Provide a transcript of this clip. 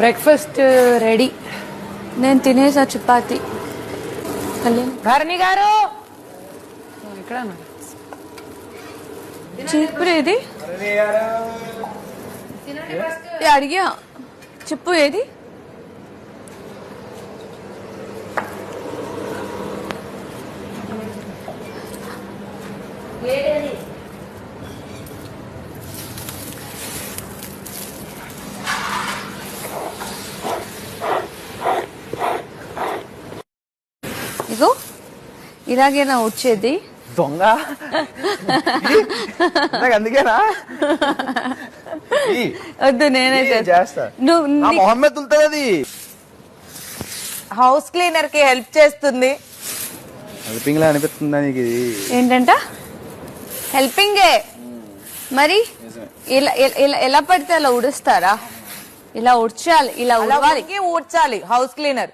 Breakfast ready. నేను తినేసా చపాతి. ధరణి గారు ఇక్కడ చీపురు ఏది అడిగా చెప్పు ఏది ఇగో ఇలాగేనా వచ్చేది దొంగ అందుకేనా వద్దు నేనే చేస్తా. మొహమ్మద్ తులుతుంది. హౌస్ క్లీనర్ కి హెల్ప్ చేస్తుంది. హెల్పింగ్ లా అనిపిస్తుందా నీకు? ఏంటంట హెల్పింగే మరి ఎలా పడితే అలా ఉడుస్తారా? ఇలా ఉడ్చాలి, ఇలా ఉడవాలి, ఊడ్చాలి హౌస్ క్లీనర్.